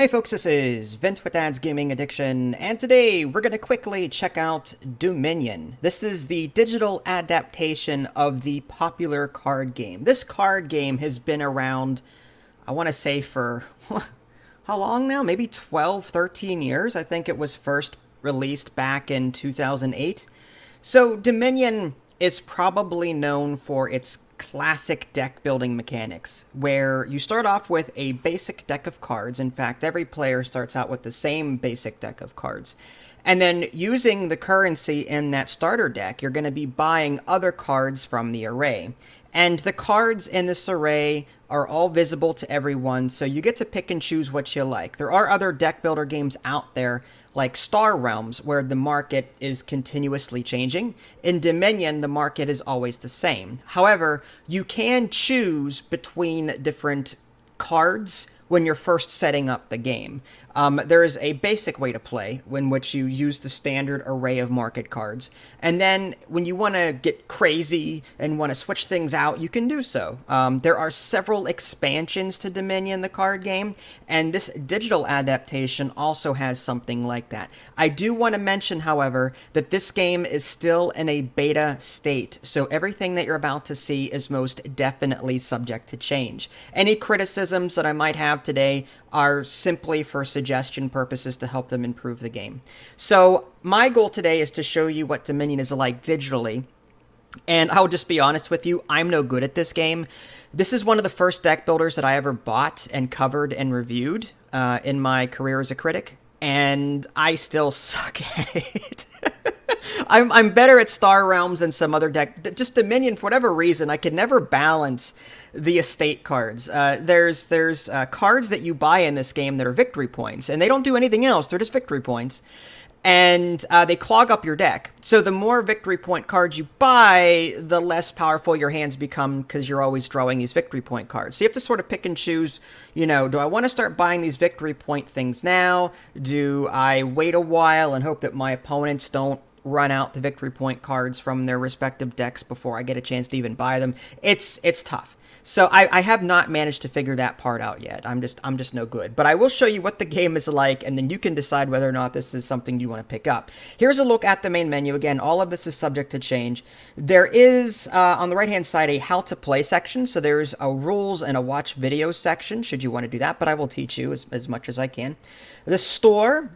Hey folks, this is Vince with Dad's Gaming Addiction, and today we're going to quickly check out Dominion. This is the digital adaptation of the popular card game. This card game has been around, I want to say for, how long now? Maybe 12, 13 years. I think it was first released back in 2008. So Dominion is probably known for its classic deck building mechanics, where you start off with a basic deck of cards. In fact, every player starts out with the same basic deck of cards. And then using the currency in that starter deck, you're going to be buying other cards from the array. And the cards in this array are all visible to everyone, so you get to pick and choose what you like. There are other deck builder games out there, like Star Realms, where the market is continuously changing. In Dominion, the market is always the same. However, you can choose between different cards when you're first setting up the game. There is a basic way to play in which you use the standard array of market cards. And then when you want to get crazy and want to switch things out, you can do so. There are several expansions to Dominion, the card game, and this digital adaptation also has something like that. I do want to mention, however, that this game is still in a beta state, so everything that you're about to see is most definitely subject to change. Any criticisms that I might have today are simply for suggestion purposes to help them improve the game. So my goal today is to show you what Dominion is like digitally. And I'll just be honest with you, I'm no good at this game. This is one of the first deck builders that I ever bought and covered and reviewed in my career as a critic. And I still suck at it. I'm better at Star Realms than some other deck. Just Dominion, for whatever reason, I could never balance the estate cards. There's cards that you buy in this game that are victory points, and they don't do anything else. They're just victory points. And they clog up your deck. So the more victory point cards you buy, the less powerful your hands become because you're always drawing these victory point cards. So you have to sort of pick and choose, do I want to start buying these victory point things now? Do I wait a while and hope that my opponents don't run out the victory point cards from their respective decks before I get a chance to even buy them? It's tough. So I have not managed to figure that part out yet. I'm just no good. But I will show you what the game is like, and then you can decide whether or not this is something you want to pick up. Here's a look at the main menu. Again, all of this is subject to change. There is, on the right-hand side, a how to play section. So there's a rules and a watch videos section, should you want to do that. But I will teach you as much as I can. The store,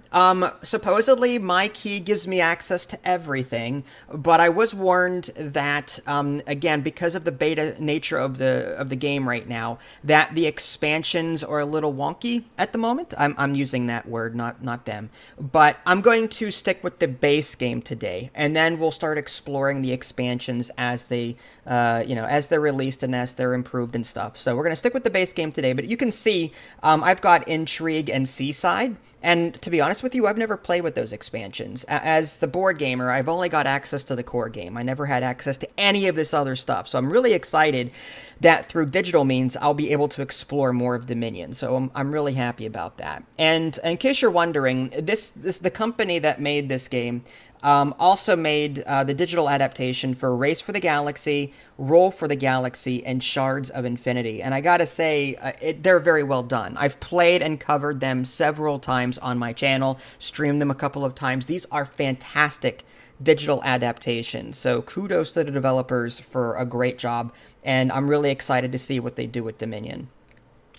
supposedly my key gives me access to everything, but I was warned that, again, because of the beta nature of the game right now, that the expansions are a little wonky at the moment. I'm using that word, not them. But I'm going to stick with the base game today, and then we'll start exploring the expansions as they, as they're released and as they're improved and stuff. So we're going to stick with the base game today, but you can see I've got Intrigue and Seaside. And to be honest with you, I've never played with those expansions. As the board gamer, I've only got access to the core game. I never had access to any of this other stuff. So I'm really excited that through digital means, I'll be able to explore more of Dominion. So I'm really happy about that. And in case you're wondering, the company that made this game also made the digital adaptation for Race for the Galaxy, Roll for the Galaxy, and Shards of Infinity. And I gotta say, they're very well done. I've played and covered them several times on my channel, streamed them a couple of times. These are fantastic digital adaptations. So kudos to the developers for a great job, and I'm really excited to see what they do with Dominion.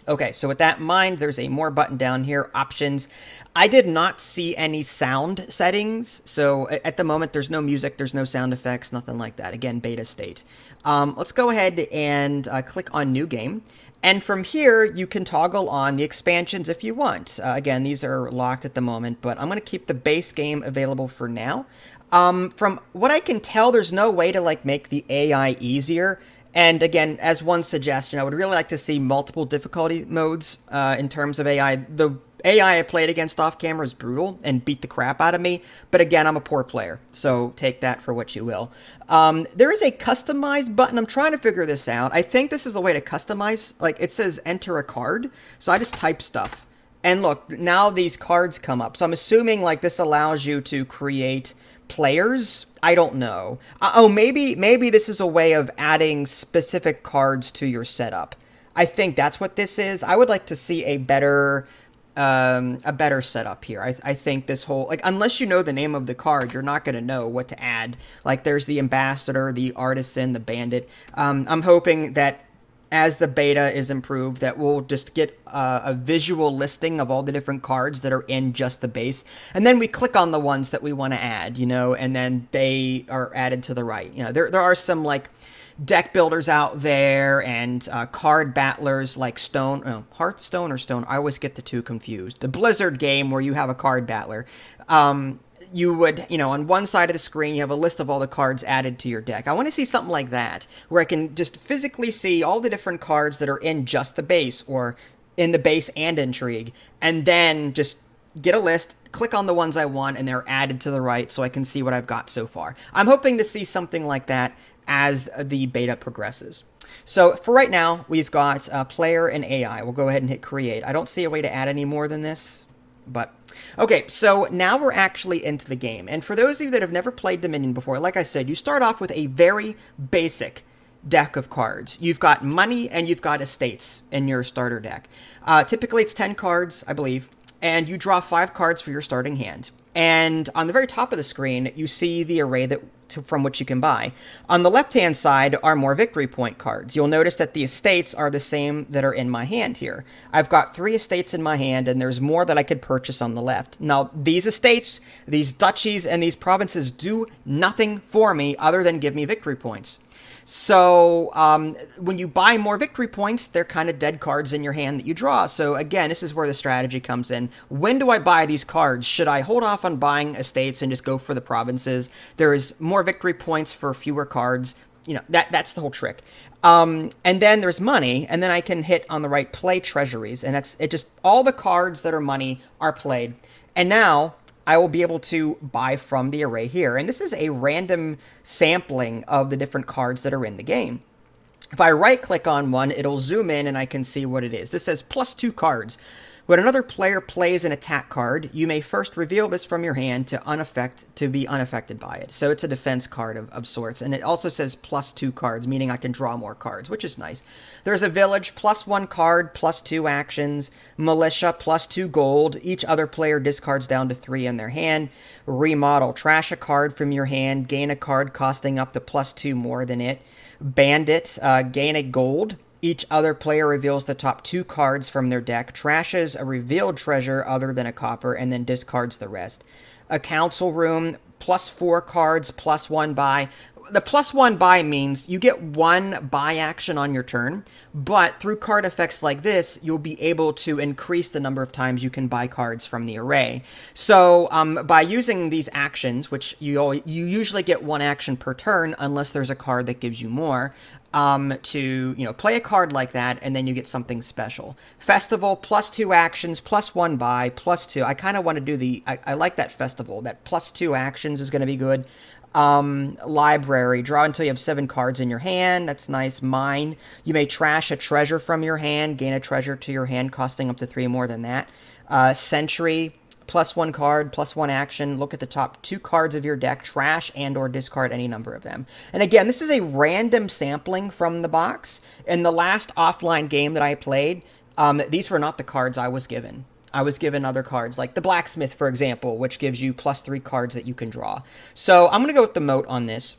Okay, so with that in mind, there's a more button down here, options. I did not see any sound settings, so at the moment there's no music, there's no sound effects, nothing like that. Again, beta state. Let's go ahead and click on New Game. And from here, you can toggle on the expansions if you want. Again, these are locked at the moment, but I'm going to keep the base game available for now. From what I can tell, there's no way to make the AI easier. And again, as one suggestion, I would really like to see multiple difficulty modes in terms of AI. The AI I played against off camera is brutal and beat the crap out of me. But again, I'm a poor player, so take that for what you will. There is a customize button. I'm trying to figure this out. I think this is a way to customize. It says enter a card. So I just type stuff. And look, now these cards come up. So I'm assuming this allows you to create players. I don't know. Maybe this is a way of adding specific cards to your setup. I think that's what this is. I would like to see a better a better setup here. I think this whole, like, unless you know the name of the card, you're not going to know what to add. Like, there's the Ambassador, the Artisan, the Bandit. I'm hoping that as the beta is improved, that we'll just get a visual listing of all the different cards that are in just the base, and then we click on the ones that we want to add, you know, and then they are added to the right. You know, there are some, like, deck builders out there and card battlers like Hearthstone or Stone. I always get the two confused. The Blizzard game where you have a card battler. You would, you know, on one side of the screen, you have a list of all the cards added to your deck. I want to see something like that, where I can just physically see all the different cards that are in just the base, or in the base and Intrigue, and then just get a list, click on the ones I want, and they're added to the right so I can see what I've got so far. I'm hoping to see something like that as the beta progresses. So for right now, we've got player and AI. We'll go ahead and hit create. I don't see a way to add any more than this, but okay, so now we're actually into the game. And for those of you that have never played Dominion before, like I said, you start off with a very basic deck of cards. You've got money and you've got estates in your starter deck. Typically it's 10 cards, I believe, and you draw 5 cards for your starting hand. And on the very top of the screen, you see the array from which you can buy. On the left-hand side are more victory point cards. You'll notice that the estates are the same that are in my hand here. I've got 3 estates in my hand, and there's more that I could purchase on the left. Now, these estates, these duchies, and these provinces do nothing for me other than give me victory points. So when you buy more victory points, they're kind of dead cards in your hand that you draw. So again, this is where the strategy comes in. When do I buy these cards? Should I hold off on buying estates and just go for the provinces? There is more victory points for fewer cards. You know, that's the whole trick. And then there's money, and then I can hit on the right play treasuries, and that's it. Just all the cards that are money are played, and now I will be able to buy from the array here. And this is a random sampling of the different cards that are in the game. If I right-click on one, it'll zoom in and I can see what it is. This says +2 cards. When another player plays an attack card, you may first reveal this from your hand to be unaffected by it. So it's a defense card of sorts. And it also says +2 cards, meaning I can draw more cards, which is nice. There's a village, +1 card, +2 actions. Militia, +2 gold. Each other player discards down to 3 in their hand. Remodel, trash a card from your hand, gain a card costing up to +2 more than it. Bandit, gain a gold. Each other player reveals the top 2 cards from their deck, trashes a revealed treasure other than a copper, and then discards the rest. A council room, +4 cards, +1 buy. The +1 buy means you get 1 buy action on your turn, but through card effects like this, you'll be able to increase the number of times you can buy cards from the array. So by using these actions, which you usually get 1 action per turn, unless there's a card that gives you more, to, you know, play a card like that, and then you get something special. Festival, +2 actions, +1 buy, +2. I kind of want to do I like that festival. That +2 actions is going to be good. Library, draw until you have 7 cards in your hand. That's nice. Mine, you may trash a treasure from your hand, gain a treasure to your hand costing up to 3 more than that. Sentry, +1 card, +1 action. Look at the top 2 cards of your deck, trash and or discard any number of them. And again, this is a random sampling from the box. In the last offline game that I played, these were not the cards I was given. I was given other cards, like the Blacksmith, for example, which gives you +3 cards that you can draw. So I'm going to go with the moat on this.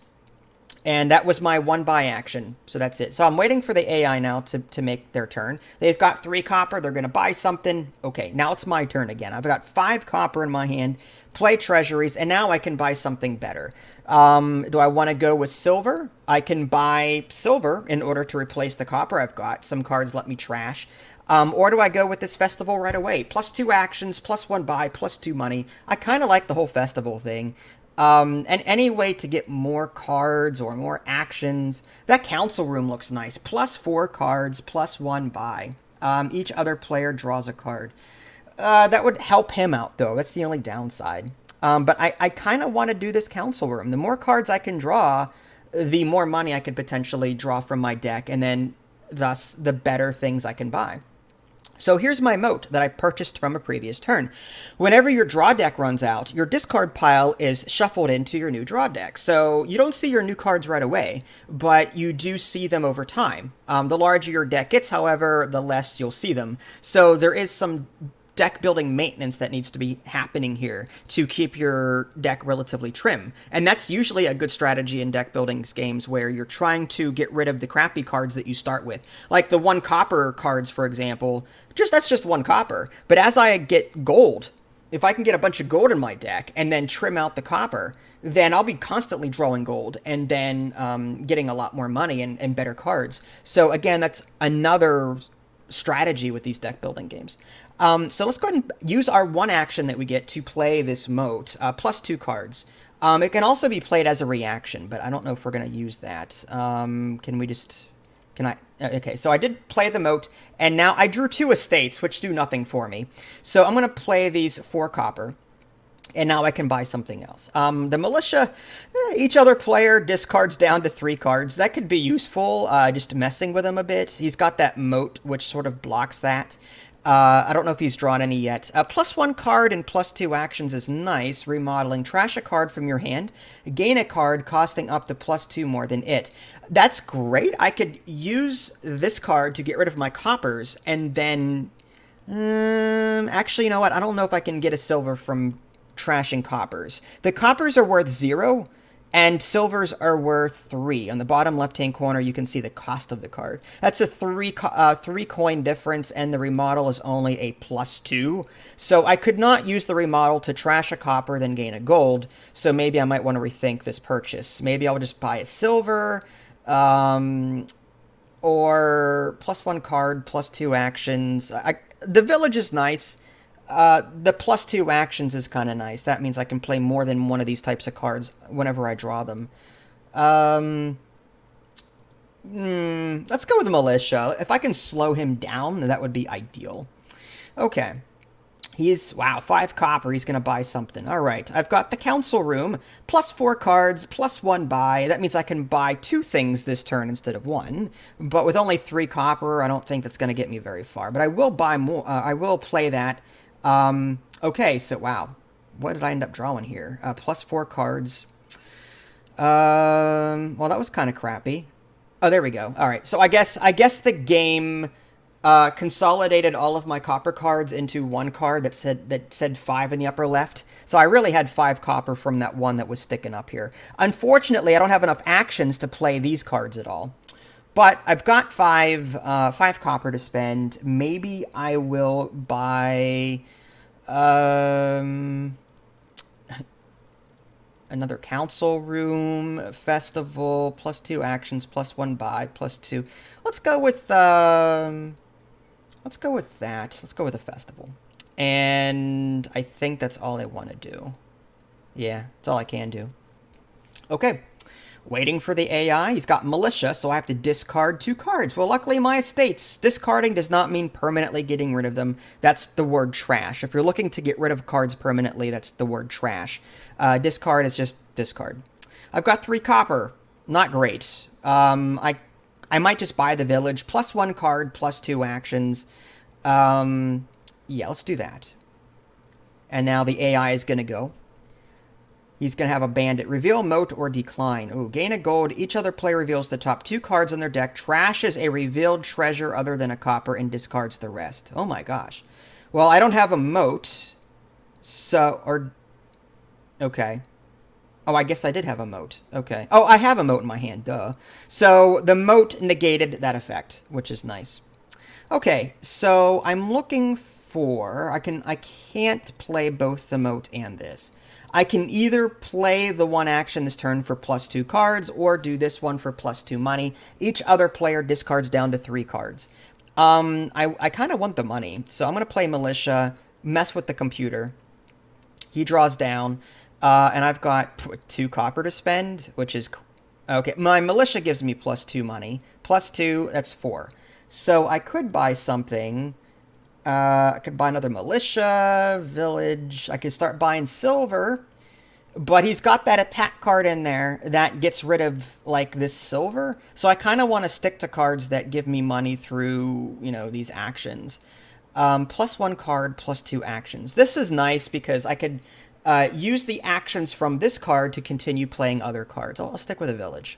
And that was my 1 buy action. So that's it. So I'm waiting for the AI now to make their turn. They've got 3 copper. They're going to buy something. Okay, now it's my turn again. I've got 5 copper in my hand, play treasuries, and now I can buy something better. Do I want to go with silver? I can buy silver in order to replace the copper I've got. Some cards let me trash. Or do I go with this festival right away? +2 actions, +1 buy, +2 money. I kind of like the whole festival thing. And any way to get more cards or more actions. That council room looks nice. +4 cards, +1 buy. Each other player draws a card. That would help him out, though. That's the only downside. But I kind of want to do this council room. The more cards I can draw, the more money I could potentially draw from my deck, and then thus the better things I can buy. So here's my moat that I purchased from a previous turn. Whenever your draw deck runs out, your discard pile is shuffled into your new draw deck. So you don't see your new cards right away, but you do see them over time. The larger your deck gets, however, the less you'll see them. So there is some deck building maintenance that needs to be happening here to keep your deck relatively trim. And that's usually a good strategy in deck building games where you're trying to get rid of the crappy cards that you start with. Like the 1 copper cards, for example, that's just 1 copper. But as I get gold, if I can get a bunch of gold in my deck and then trim out the copper, then I'll be constantly drawing gold and then getting a lot more money and better cards. So again, that's another strategy with these deck building games. So let's go ahead and use our 1 action that we get to play this moat, plus 2 cards. It can also be played as a reaction, but I don't know if we're going to use that. Okay, so I did play the moat, and now I drew 2 estates, which do nothing for me. So I'm going to play these 4 copper, and now I can buy something else. The militia, each other player discards down to 3 cards. That could be useful, just messing with him a bit. He's got that moat, which sort of blocks that. I don't know if he's drawn any yet. Plus 1 card and plus 2 actions is nice. Remodeling. Trash a card from your hand. Gain a card costing up to plus 2 more than it. That's great. I could use this card to get rid of my coppers, and then... actually, you know what? I don't know if I can get a silver from trashing coppers. The coppers are worth 0, and silvers are worth 3. On the bottom left-hand corner, you can see the cost of the card. That's a 3 coin difference, and the remodel is only a plus 2. So I could not use the remodel to trash a copper, then gain a gold. So maybe I might want to rethink this purchase. Maybe I'll just buy a silver, or plus 1 card, plus 2 actions. The village is nice. The plus 2 actions is kind of nice. That means I can play more than one of these types of cards whenever I draw them. Let's go with the militia. If I can slow him down, that would be ideal. Okay. Wow, 5 copper. He's going to buy something. All right. I've got the council room, plus 4 cards, plus 1 buy. That means I can buy 2 things this turn instead of 1. But with only 3 copper, I don't think that's going to get me very far. But I will buy more. I will play that. Okay, so wow. What did I end up drawing here? Plus 4 cards. Well, that was kind of crappy. Oh, there we go. All right. So I guess the game consolidated all of my copper cards into 1 card that said 5 in the upper left. So I really had 5 copper from that one that was sticking up here. Unfortunately, I don't have enough actions to play these cards at all. But I've got 5 copper to spend. Maybe I will buy another council room, festival, plus 2 actions, plus 1 buy, plus 2. Let's go with that. Let's go with a festival. And I think that's all I want to do. Yeah, that's all I can do. Okay. Waiting for the AI. He's got militia, so I have to discard 2 cards. Well, luckily my estates. Discarding does not mean permanently getting rid of them. That's the word trash. If you're looking to get rid of cards permanently, that's the word trash. Discard is just discard. I've got 3 copper. Not great. I might just buy the village. Plus 1 card, plus 2 actions. Yeah, let's do that. And now the AI is going to go. He's going to have a bandit. Reveal, moat, or decline. Ooh, gain a gold. Each other player reveals the top 2 cards on their deck, trashes a revealed treasure other than a copper, and discards the rest. Oh my gosh. Well, I don't have a moat. Okay. Oh, I guess I did have a moat. Okay. Oh, I have a moat in my hand, duh. So the moat negated that effect, which is nice. Okay, so I'm looking for... I can't play both the moat and this. I can either play the 1 action this turn for plus 2 cards, or do this one for plus 2 money. Each other player discards down to 3 cards. I kind of want the money, so I'm going to play militia, mess with the computer. He draws down, and I've got 2 copper to spend, which is... Okay, my militia gives me plus 2 money. Plus 2, that's 4. So I could buy something... I could buy another militia, village. I could start buying silver. But he's got that attack card in there that gets rid of, like, this silver. So I kind of want to stick to cards that give me money through, these actions. Plus 1 card, plus 2 actions. This is nice because I could use the actions from this card to continue playing other cards. I'll stick with a village.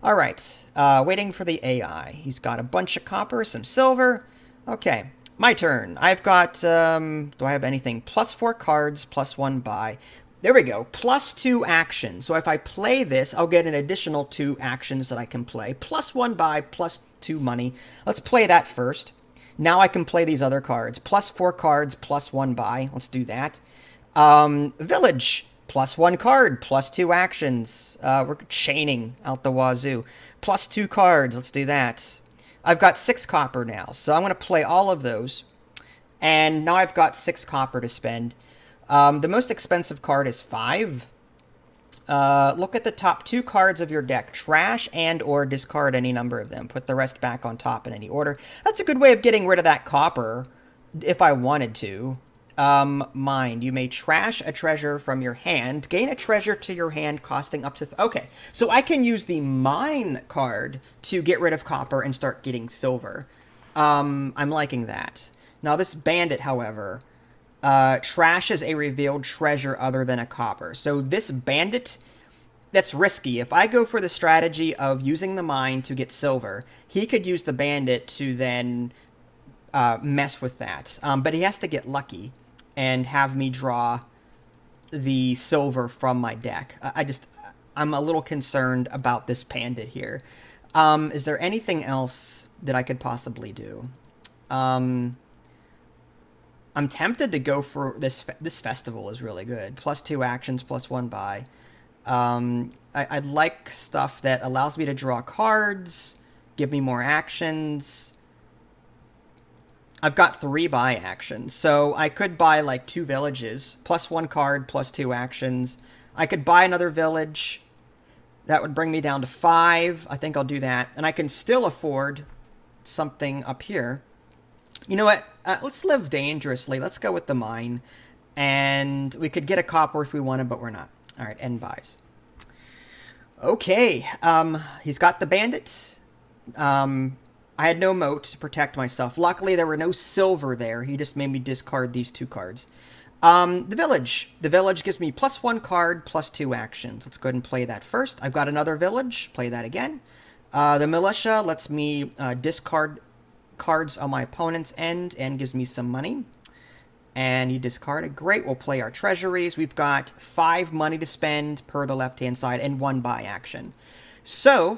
All right. Waiting for the AI. He's got a bunch of copper, some silver. Okay. My turn. I've got, do I have anything? +4 cards, +1 buy. There we go. +2 actions. So if I play this, I'll get an additional 2 actions that I can play. +1 buy, +2 money. Let's play that first. Now I can play these other cards. +4 cards, +1 buy. Let's do that. Village. +1 card, +2 actions. We're chaining out the wazoo. +2 cards. Let's do that. I've got 6 copper now, so I'm going to play all of those. And now I've got 6 copper to spend. The most expensive card is 5. Look at the top 2 cards of your deck. Trash and or discard any number of them. Put the rest back on top in any order. That's a good way of getting rid of that copper, if I wanted to. Mind. You may trash a treasure from your hand. Gain a treasure to your hand costing up to... Okay, so I can use the mine card to get rid of copper and start getting silver. I'm liking that. Now this bandit, however, trashes a revealed treasure other than a copper. So this bandit, that's risky. If I go for the strategy of using the mine to get silver, he could use the bandit to then mess with that. But he has to get lucky and have me draw the silver from my deck. I'm a little concerned about this bandit here. Is there anything else that I could possibly do? I'm tempted to go for this festival is really good. +2 actions, +1 buy. I'd like stuff that allows me to draw cards, give me more actions. I've got 3 buy actions, so I could buy like 2 villages, +1 card, +2 actions. I could buy another village. That would bring me down to 5. I think I'll do that. And I can still afford something up here. You know what? Let's live dangerously. Let's go with the mine. And we could get a copper if we wanted, but we're not. All right, end buys. Okay, he's got the bandit. I had no moat to protect myself. Luckily, there were no silver there. He just made me discard these 2 cards. The village. The village gives me +1 card, +2 actions. Let's go ahead and play that first. I've got another village. Play that again. The militia lets me discard cards on my opponent's end and gives me some money. And he discarded. Great. We'll play our treasuries. We've got 5 money to spend per the left-hand side and 1 buy action. So,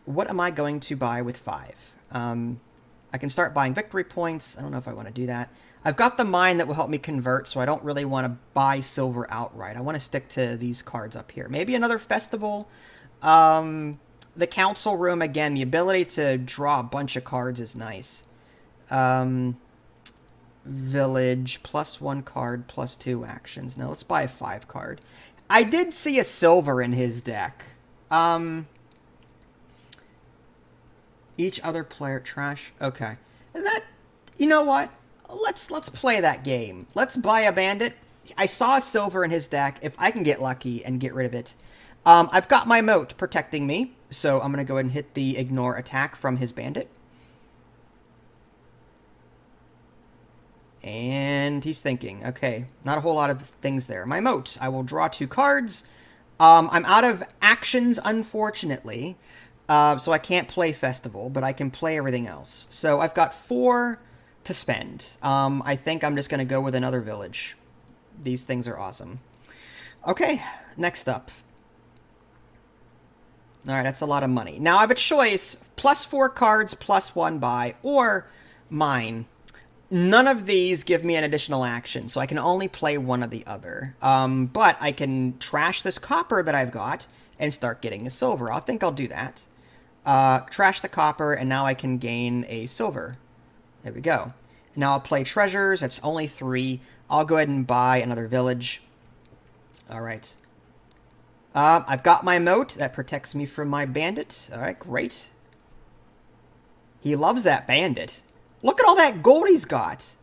what am I going to buy with 5? I can start buying victory points. I don't know if I want to do that. I've got the mine that will help me convert, so I don't really want to buy silver outright. I want to stick to these cards up here. Maybe another festival. The council room, again, the ability to draw a bunch of cards is nice. Village, +1 card, +2 actions. No, let's buy a 5 card. I did see a silver in his deck. Each other player trash. Okay. That, you know what? Let's play that game. Let's buy a bandit. I saw a silver in his deck. If I can get lucky and get rid of it. I've got my moat protecting me. So I'm going to go ahead and hit the ignore attack from his bandit. And he's thinking, okay, not a whole lot of things there. My moat. I will draw 2 cards. I'm out of actions, unfortunately, so I can't play Festival, but I can play everything else. So I've got 4 to spend. I think I'm just going to go with another village. These things are awesome. Okay, next up. All right, that's a lot of money. Now I have a choice, +4 cards, +1 buy, or mine. None of these give me an additional action, so I can only play one or the other. But I can trash this copper that I've got and start getting the silver. I think I'll do that. Trash the copper, and now I can gain a silver. There we go. Now I'll play treasures. It's only 3. I'll go ahead and buy another village. All right. I've got my moat. That protects me from my bandit. All right, great. He loves that bandit. Look at all that gold he's got.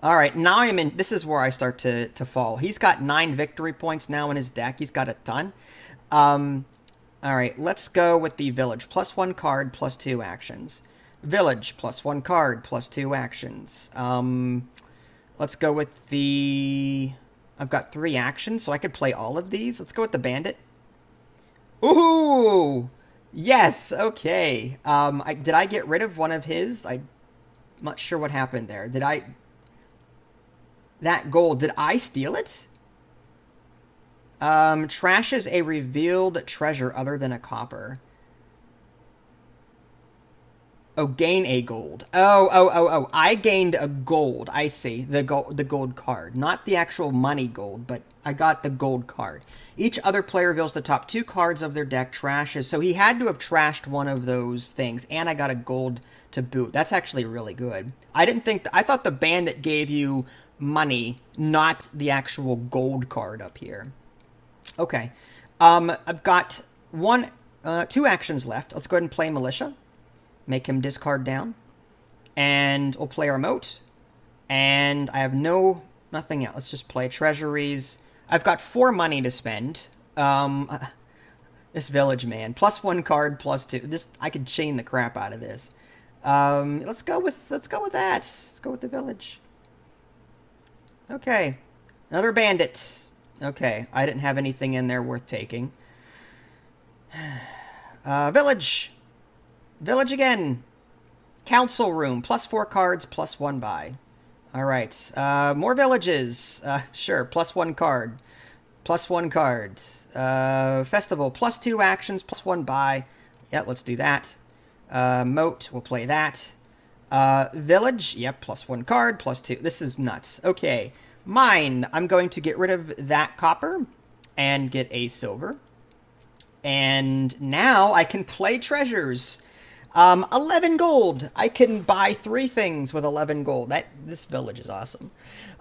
All right, now I'm in... This is where I start to fall. He's got 9 victory points now in his deck. He's got a ton. All right, let's go with the village. +1 card, +2 actions. Village, +1 card, +2 actions. Let's go with the... I've got 3 actions, so I could play all of these. Let's go with the bandit. Ooh! Yes, okay. Did I get rid of one of his? not sure what happened there. That gold, did I steal it? Trashes a revealed treasure other than a copper. Oh, gain a gold. Oh. I gained a gold. I see. The gold card. Not the actual money gold, but I got the gold card. Each other player reveals the top 2 cards of their deck trashes. So he had to have trashed one of those things, and I got a gold to boot. That's actually really good. I thought the bandit gave you money, not the actual gold card up here. Okay. I've got 2 actions left. Let's go ahead and play Militia. Make him discard down. And we'll play our moat. And I have nothing else. Let's just play treasuries. I've got 4 money to spend. This village, man. +1 card, +2. I could chain the crap out of this. Let's go with that. Let's go with the village. Okay. Another bandit. Okay. I didn't have anything in there worth taking. Village. Village again. Council room. +4 cards, +1 buy. Alright. More villages. Sure. +1 card. +1 card. Festival. +2 actions, +1 buy. Yeah, let's do that. Moat. We'll play that. Village. Yep, +1 card, +2. This is nuts. Okay. Mine. I'm going to get rid of that copper and get a silver. And now I can play treasures. 11 gold. I can buy 3 things with 11 gold. This village is awesome.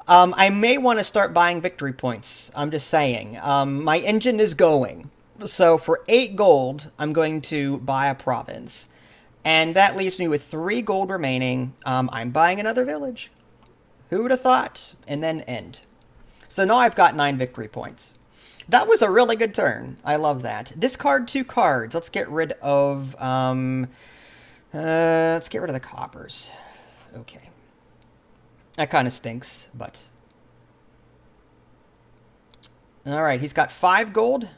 I may want to start buying victory points. I'm just saying. My engine is going. So for 8 gold, I'm going to buy a province. And that leaves me with 3 gold remaining. I'm buying another village. Who would have thought? And then end. So now I've got 9 victory points. That was a really good turn. I love that. Discard 2 cards. Let's get rid of the coppers. Okay. That kind of stinks, but all right, he's got 5 gold.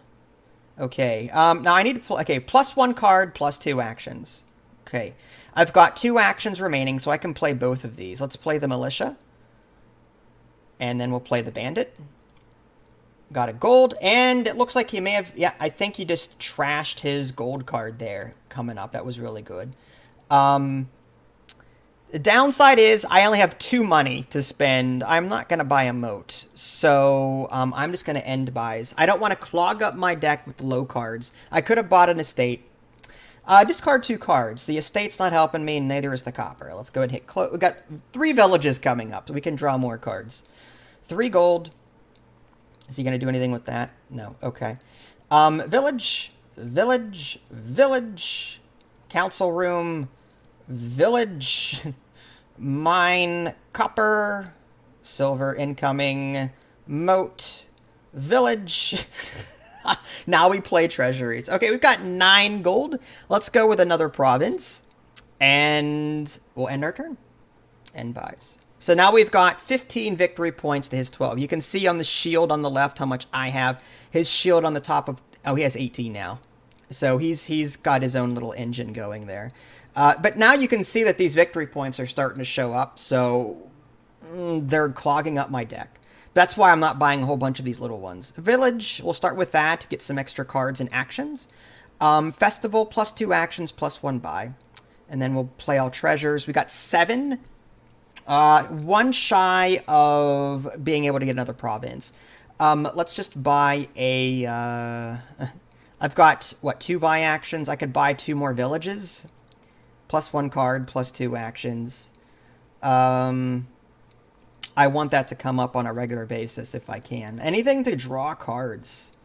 Okay. Now I need to play. Okay, +1 card, +2 actions. Okay. I've got 2 actions remaining, so I can play both of these. Let's play the militia. And then we'll play the bandit. Got a gold, and it looks like he may have... Yeah, I think he just trashed his gold card there coming up. That was really good. The downside is I only have 2 money to spend. I'm not going to buy a moat. So I'm just going to end buys. I don't want to clog up my deck with low cards. I could have bought an estate. Discard 2 cards. The estate's not helping me, and neither is the copper. Let's go ahead and hit close. We've got 3 villages coming up, so we can draw more cards. 3 gold. Is he going to do anything with that? No. Okay. Village. Council room. Village. Mine. Copper. Silver incoming. Moat. Village. Now we play treasuries. Okay, we've got 9 gold. Let's go with another province. And we'll end our turn. End buys. So now we've got 15 victory points to his 12. You can see on the shield on the left how much I have. His shield on the top of... Oh, he has 18 now. So he's got his own little engine going there. But now you can see that these victory points are starting to show up. So they're clogging up my deck. That's why I'm not buying a whole bunch of these little ones. Village, we'll start with that. Get some extra cards and actions. Festival, +2 actions, +1 buy. And then we'll play all treasures. We got 7... 1 shy of being able to get another province. Let's just buy a... I've got, 2 buy actions? I could buy 2 more villages. +1 card, +2 actions. I want that to come up on a regular basis if I can. Anything to draw cards.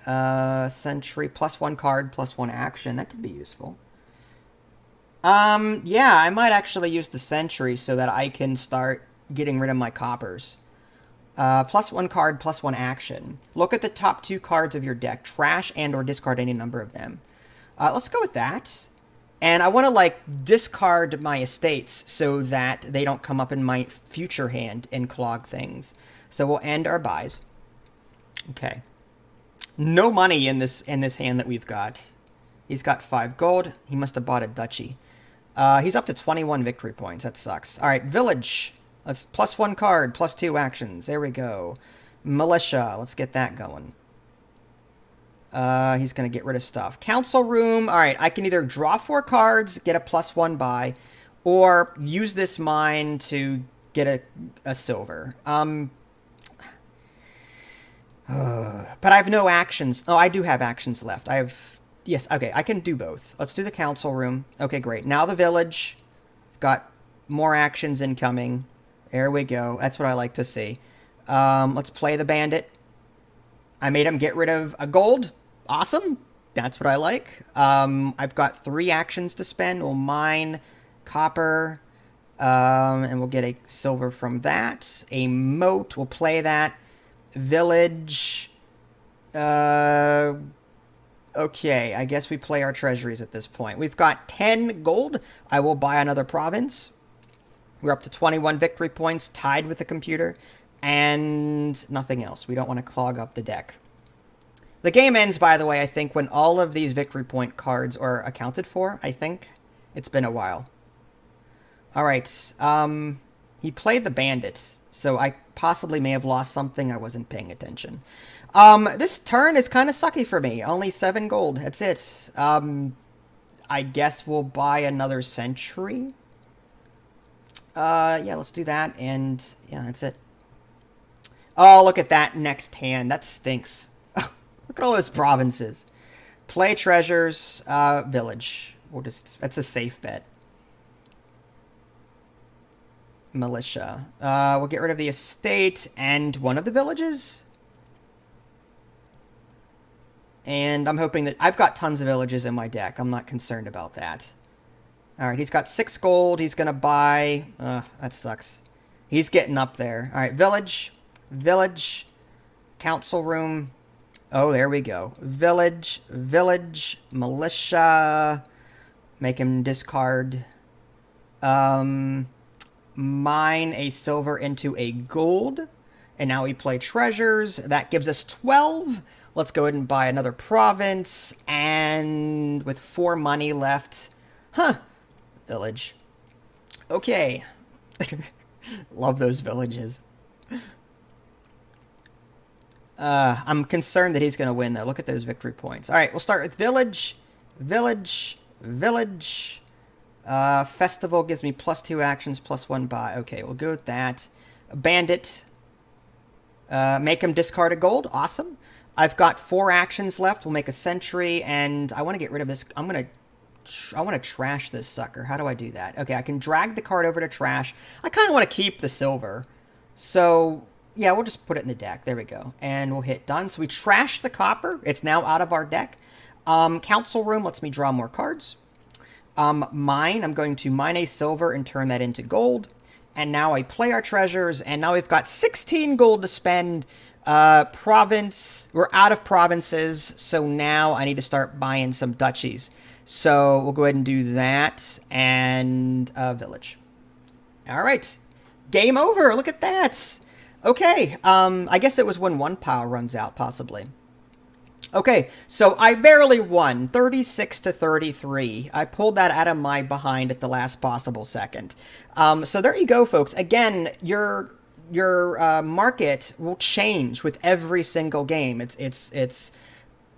Sentry, +1 card, +1 action. That could be useful. Yeah, I might actually use the sentry so that I can start getting rid of my coppers. +1 card, +1 action. Look at the top 2 cards of your deck. Trash and or discard any number of them. Let's go with that. And I want to, discard my estates so that they don't come up in my future hand and clog things. So we'll end our buys. Okay. No money in this hand that we've got. He's got 5 gold. He must have bought a duchy. He's up to 21 victory points. That sucks. All right, Village. Let's +1 card, +2 actions. There we go. Militia. Let's get that going. He's going to get rid of stuff. Council Room. All right, I can either draw 4 cards, get a +1 buy, or use this mine to get a silver. But I have no actions. Oh, I do have actions left. I have... Yes, okay, I can do both. Let's do the Council Room. Okay, great. Now the Village. Got more actions incoming. There we go. That's what I like to see. Let's play the Bandit. I made him get rid of a gold. Awesome. That's what I like. I've got 3 actions to spend. We'll mine copper, and we'll get a silver from that. A moat. We'll play that. Village. Okay, I guess we play our treasuries at this point. We've got 10 gold. I will buy another province. We're up to 21 victory points, tied with the computer, and nothing else. We don't want to clog up the deck. The game ends, by the way, I think, when all of these victory point cards are accounted for, I think. It's been a while. All right, he played the Bandit, so I possibly may have lost something. I wasn't paying attention. This turn is kind of sucky for me. Only 7 gold. That's it. I guess we'll buy another century. Yeah, let's do that. And yeah, that's it. Oh, look at that next hand. That stinks. Look at all those provinces. Play treasures. Village. We'll just... That's a safe bet. Militia. We'll get rid of the estate and one of the villages. And I'm hoping that... I've got tons of villages in my deck. I'm not concerned about that. Alright, he's got 6 gold. He's going to buy... that sucks. He's getting up there. Alright, village. Village. Council room. Oh, there we go. Village. Village. Militia. Make him discard. Mine a silver into a gold. And now we play treasures. That gives us 12. Let's go ahead and buy another province. And with 4 money left... Huh. Village. Okay. Love those villages. I'm concerned that he's going to win, though. Look at those victory points. All right, we'll start with village. Village. Village. Festival gives me +2 actions, +1 buy. Okay, we'll go with that. Bandit. Make him discard a gold. Awesome. I've got 4 actions left. We'll make a sentry, and I want to get rid of this. I want to trash this sucker. How do I do that? Okay, I can drag the card over to trash. I kind of want to keep the silver. So, yeah, we'll just put it in the deck. There we go. And we'll hit done. So we trashed the copper. It's now out of our deck. Council room lets me draw more cards. Mine, I'm going to mine a silver and turn that into gold. And now I play our treasures. And now we've got 16 gold to spend. Province. We're out of provinces. So now I need to start buying some duchies. So we'll go ahead and do that, and village. All right, game over. Look at that. Okay, I guess it was when 1 power runs out, possibly. Okay, so I barely won, 36-33. I pulled that out of my behind at the last possible second. So there you go, folks. Again, your market will change with every single game. It's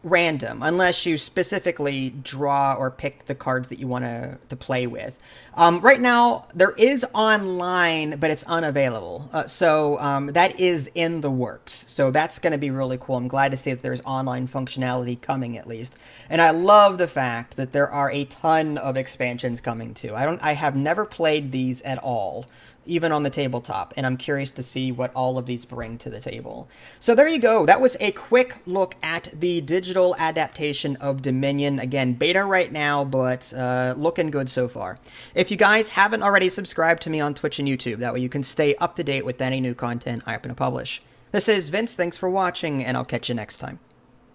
random unless you specifically draw or pick the cards that you want to play with. Right now there is online, but it's unavailable. So that is in the works. So that's going to be really cool. I'm glad to see that there's online functionality coming at least. And I love the fact that there are a ton of expansions coming too. I have never played these at all, even on the tabletop, and I'm curious to see what all of these bring to the table. So there you go. That was a quick look at the digital adaptation of Dominion. Again, beta right now, but looking good so far. If you guys haven't already subscribed to me on Twitch and YouTube, that way you can stay up to date with any new content I happen to publish. This is Vince. Thanks for watching, and I'll catch you next time.